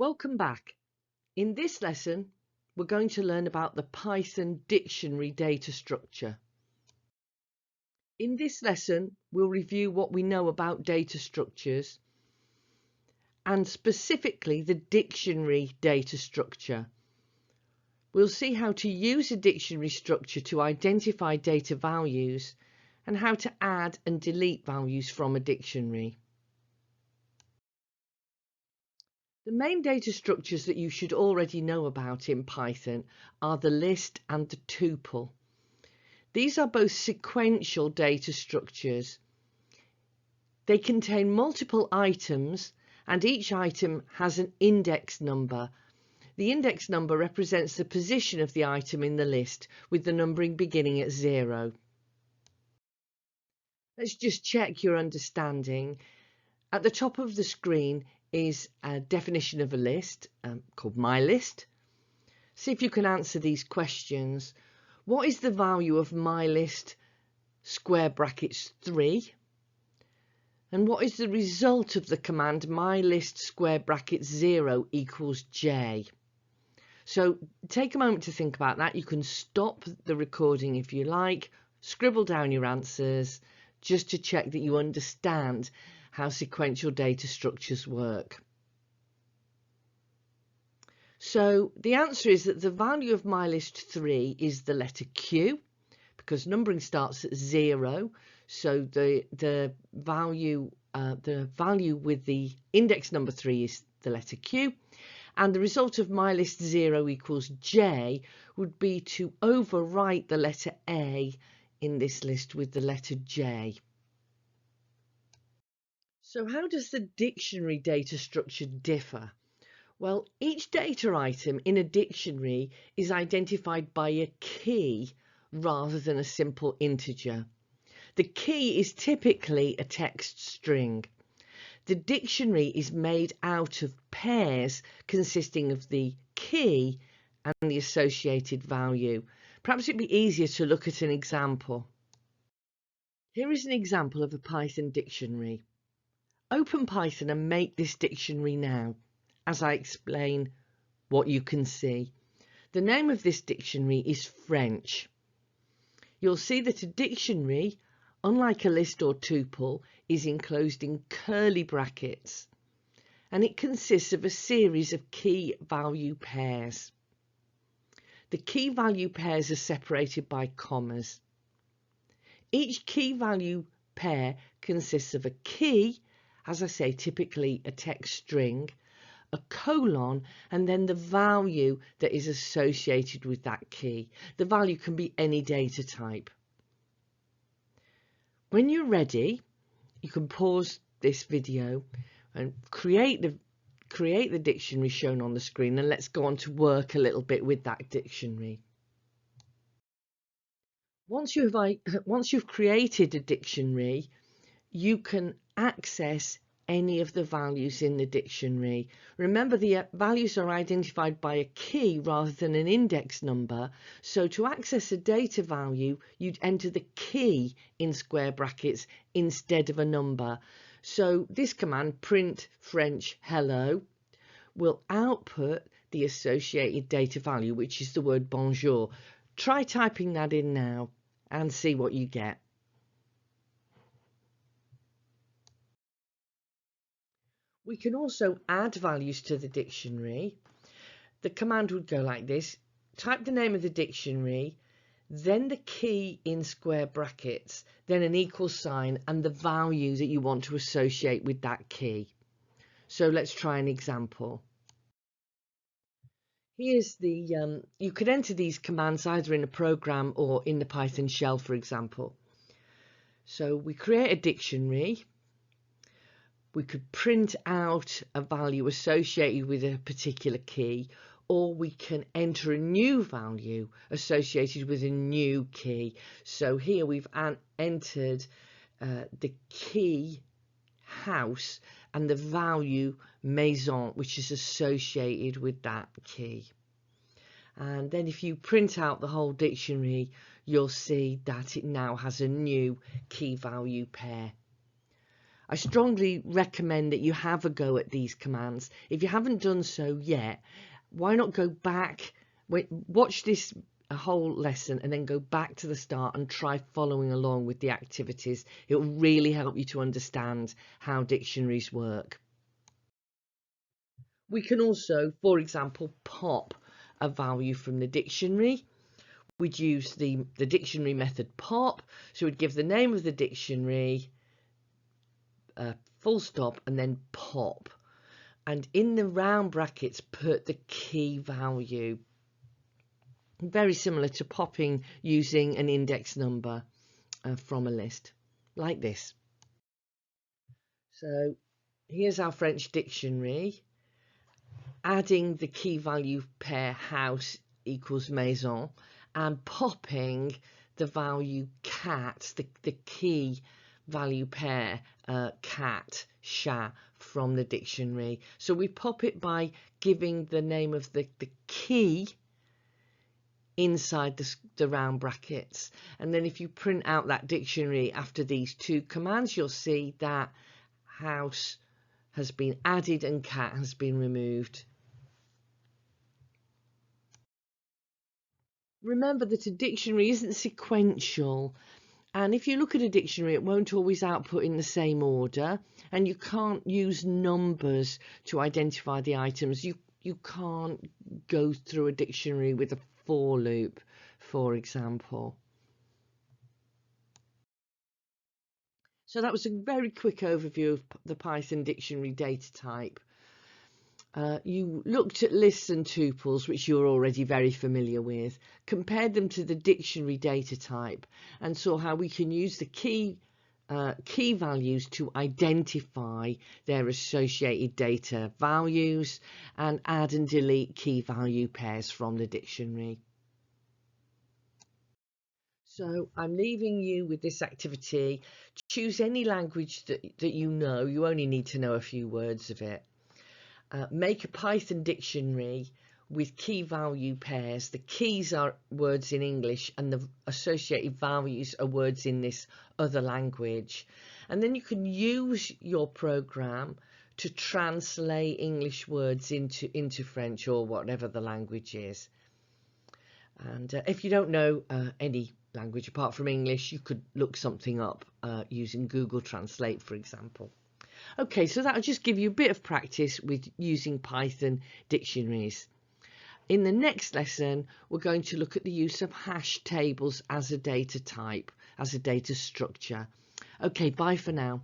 Welcome back. In this lesson, we're going to learn about the Python dictionary data structure. In this lesson, we'll review what we know about data structures and specifically the dictionary data structure. We'll see how to use a dictionary structure to identify data values and how to add and delete values from a dictionary. The main data structures that you should already know about in Python are the list and the tuple. These are both sequential data structures. They contain multiple items and each item has an index number. The index number represents the position of the item in the list with the numbering beginning at 0. Let's just check your understanding. At the top of the screen is a definition of a list called my list. See if you can answer these questions. What is the value of my list square brackets 3? And what is the result of the command my list square brackets 0 equals j? So take a moment to think about that. You can stop the recording if you like, scribble down your answers just to check that you understand how sequential data structures work. So the answer is that the value of my list 3 is the letter Q, because numbering starts at 0. So the value with the index number 3 is the letter Q, and the result of my list 0 equals j would be to overwrite the letter A in this list with the letter j. So how does the dictionary data structure differ? Well, each data item in a dictionary is identified by a key rather than a simple integer. The key is typically a text string. The dictionary is made out of pairs consisting of the key and the associated value. Perhaps it'd be easier to look at an example. Here is an example of a Python dictionary. Open Python and make this dictionary now, as I explain what you can see. The name of this dictionary is French. You'll see that a dictionary, unlike a list or tuple, is enclosed in curly brackets, and it consists of a series of key value pairs. The key value pairs are separated by commas. Each key value pair consists of a key, as I say, typically a text string, a colon, and then the value that is associated with that key. The value can be any data type. When you're ready, you can pause this video and create the dictionary shown on the screen, and let's go on to work a little bit with that dictionary. Once you've created a dictionary, you can access any of the values in the dictionary. Remember, the values are identified by a key rather than an index number. So to access a data value, you'd enter the key in square brackets instead of a number. So this command, print French hello, will output the associated data value, which is the word bonjour. Try typing that in now and see what you get. We can also add values to the dictionary. The command would go like this: type the name of the dictionary, then the key in square brackets, then an equal sign and the value that you want to associate with that key. So let's try an example. Here's the, you could enter these commands either in a program or in the Python shell, for example. So we create a dictionary. We could print out a value associated with a particular key, or we can enter a new value associated with a new key. So here we've entered the key house and the value maison, which is associated with that key. And then if you print out the whole dictionary, you'll see that it now has a new key value pair. I strongly recommend that you have a go at these commands. If you haven't done so yet, why not go back, watch this whole lesson and then go back to the start and try following along with the activities. It will really help you to understand how dictionaries work. We can also, for example, pop a value from the dictionary. We'd use the dictionary method pop, so we'd give the name of the dictionary, full stop, and then pop. And in the round brackets, put the key value. Very similar to popping using an index number from a list, like this. So here's our French dictionary. Adding the key value pair house equals maison, and popping the value cat, the key value pair cat, chat, from the dictionary. So we pop it by giving the name of the key inside the round brackets, and then if you print out that dictionary after these two commands, you'll see that house has been added and cat has been removed. Remember that a dictionary isn't sequential, and if you look at a dictionary, it won't always output in the same order, and you can't use numbers to identify the items. You can't go through a dictionary with a for loop, for example. So that was a very quick overview of the Python dictionary data type. You looked at lists and tuples, which you're already very familiar with, compared them to the dictionary data type, and saw how we can use the key values to identify their associated data values and add and delete key value pairs from the dictionary. So I'm leaving you with this activity. Choose any language that you know. You only need to know a few words of it. Make a Python dictionary with key value pairs. The keys are words in English and the associated values are words in this other language. And then you can use your program to translate English words into French or whatever the language is. And if you don't know any language apart from English, you could look something up using Google Translate, for example. Okay, so that'll just give you a bit of practice with using Python dictionaries. In the next lesson, we're going to look at the use of hash tables as a data type, as a data structure. Okay, bye for now.